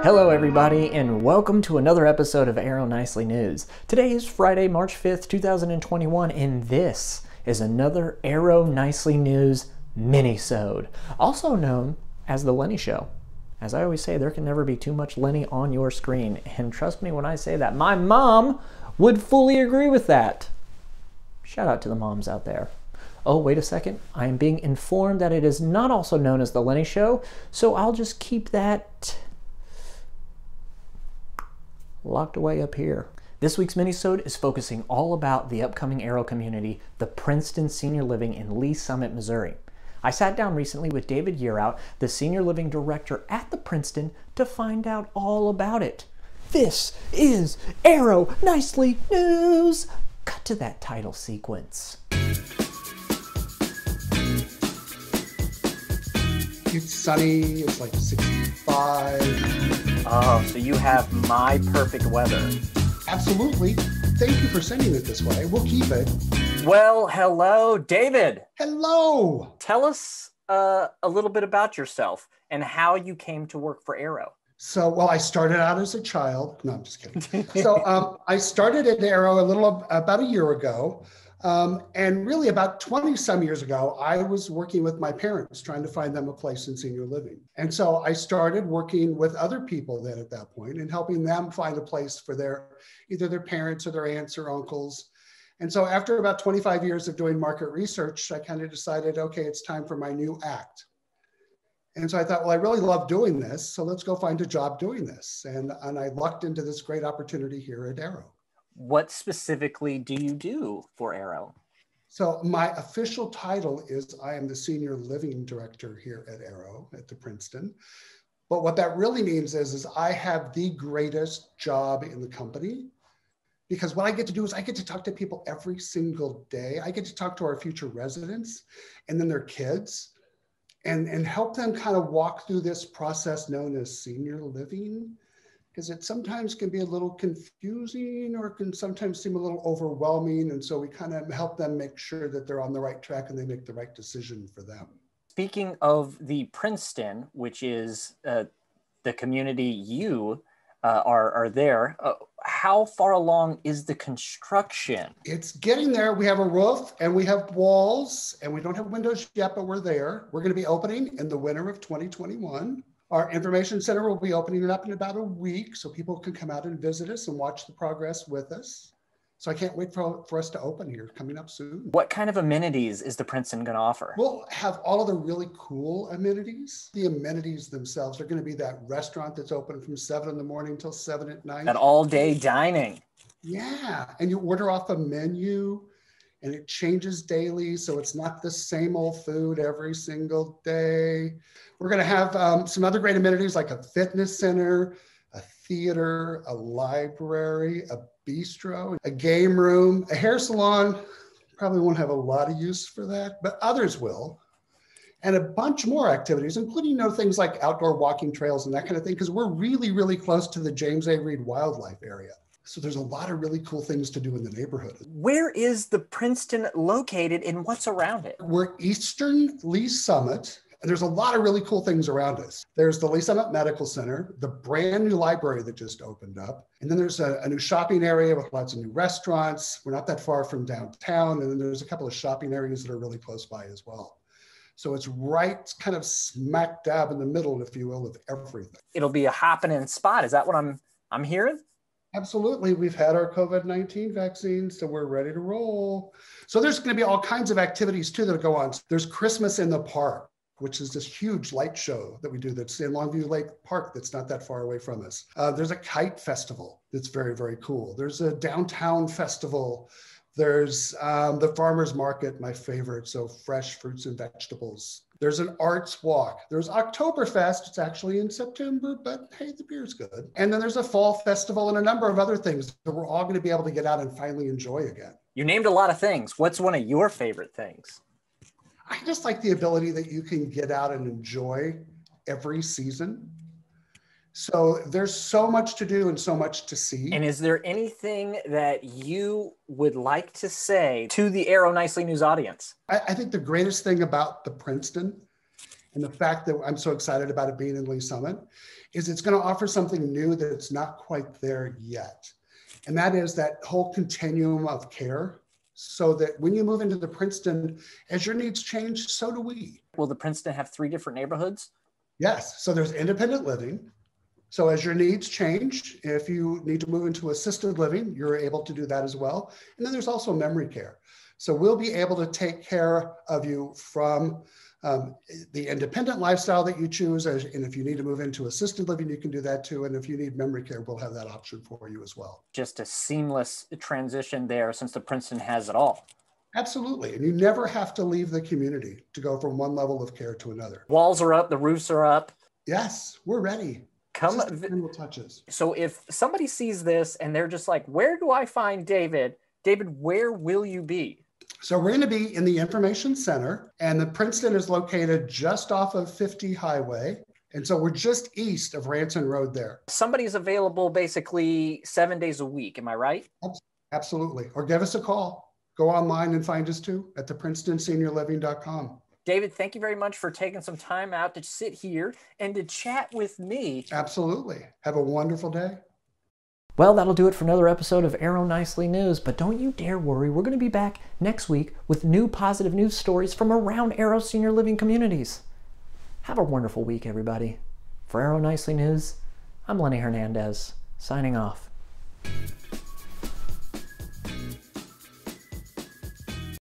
Hello everybody and welcome to another episode of Aero Nicely News. Today is Friday, March 5th, 2021 and this is another Aero Nicely News Minisode, also known as the Lenny Show. As I always say, there can never be too much Lenny on your screen, and trust me when I say that, my mom would fully agree with that. Shout out to the moms out there. Oh, wait a second. I am being informed that it is not also known as the Lenny Show, so I'll just keep that locked away up here. This week's minisode is focusing all about the upcoming Aero community, the Princeton Senior Living in Lee Summit, Missouri. I sat down recently with David Yearout, the Senior Living Director at the Princeton, to find out all about it. This is Aero Nicely News. Cut to that title sequence. It's sunny, it's like 65. Oh, so you have my perfect weather. Absolutely. Thank you for sending it this way. We'll keep it. Well, hello, David. Hello. Tell us a little bit about yourself and how you came to work for Aero. So, well, I started out as a child. No, I'm just kidding. So I started at Aero about a year ago. And really about 20 some years ago, I was working with my parents, trying to find them a place in senior living. And so I started working with other people then at that point and helping them find a place for either their parents or their aunts or uncles. And so after about 25 years of doing market research, I kind of decided, okay, it's time for my new act. And so I thought, well, I really love doing this, so let's go find a job doing this. And I lucked into this great opportunity here at Aero. What specifically do you do for Aero? So my official title is I am the Senior Living Director here at Aero at the Princeton. But what that really means is I have the greatest job in the company, because what I get to do is I get to talk to people every single day. I get to talk to our future residents and then their kids and help them kind of walk through this process known as senior living. Because it sometimes can be a little confusing or can sometimes seem a little overwhelming. And so we kind of help them make sure that they're on the right track and they make the right decision for them. Speaking of the Princeton, which is the community you are there, how far along is the construction? It's getting there. We have a roof and we have walls and we don't have windows yet, but we're there. We're going to be opening in the winter of 2021. Our information center will be opening it up in about a week so people can come out and visit us and watch the progress with us. So I can't wait for us to open here coming up soon. What kind of amenities is the Princeton going to offer? We'll have all of the really cool amenities. The amenities themselves are going to be that restaurant that's open from 7 in the morning till 7 at night. That all-day dining. Yeah, and you order off a menu and it changes daily, so it's not the same old food every single day. We're gonna have some other great amenities like a fitness center, a theater, a library, a bistro, a game room, a hair salon. Probably won't have a lot of use for that, but others will. And a bunch more activities, including things like outdoor walking trails and that kind of thing, because we're really, really close to the James A. Reed Wildlife Area. So there's a lot of really cool things to do in the neighborhood. Where is the Princeton located and what's around it? We're eastern Lee Summit, and there's a lot of really cool things around us. There's the Lee Summit Medical Center, the brand new library that just opened up. And then there's a new shopping area with lots of new restaurants. We're not that far from downtown. And then there's a couple of shopping areas that are really close by as well. So it's right kind of smack dab in the middle, if you will, of everything. It'll be a happening spot. Is that what I'm hearing? Absolutely. We've had our COVID-19 vaccines, so we're ready to roll. So there's going to be all kinds of activities too that go on. There's Christmas in the Park, which is this huge light show that we do that's in Longview Lake Park that's not that far away from us. There's a kite festival that's very, very cool. There's a downtown festival. There's the farmer's market, my favorite, so fresh fruits and vegetables. There's an arts walk. There's Oktoberfest. It's actually in September, but hey, the beer's good. And then there's a fall festival and a number of other things that we're all going to be able to get out and finally enjoy again. You named a lot of things. What's one of your favorite things? I just like the ability that you can get out and enjoy every season. So there's so much to do and so much to see. And is there anything that you would like to say to the Aero Nicely News audience? I think the greatest thing about the Princeton And the fact that I'm so excited about it being in Lee Summit is it's going to offer something new that's not quite there yet. And that is that whole continuum of care, so that when you move into the Princeton, as your needs change, so do we. Will the Princeton have 3 different neighborhoods? Yes. So there's independent living. So as your needs change, if you need to move into assisted living, you're able to do that as well. And then there's also memory care. So we'll be able to take care of you from the independent lifestyle that you choose. And if you need to move into assisted living, you can do that too. And if you need memory care, we'll have that option for you as well. Just a seamless transition there, since the Princeton has it all. Absolutely. And you never have to leave the community to go from one level of care to another. Walls are up, the roofs are up. Yes, we're ready. Come, touches. So if somebody sees this and they're just like, where do I find David? David, where will you be? So we're going to be in the Information Center, and the Princeton is located just off of 50 Highway. And so we're just east of Ranson Road there. Somebody's available basically 7 days a week. Am I right? Absolutely. Or give us a call. Go online and find us too at theprincetonseniorliving.com. David, thank you very much for taking some time out to sit here and to chat with me. Absolutely. Have a wonderful day. Well, that'll do it for another episode of Arrow Nicely News, but don't you dare worry. We're going to be back next week with new positive news stories from around Arrow Senior Living communities. Have a wonderful week, everybody. For Arrow Nicely News, I'm Lenny Hernandez, signing off.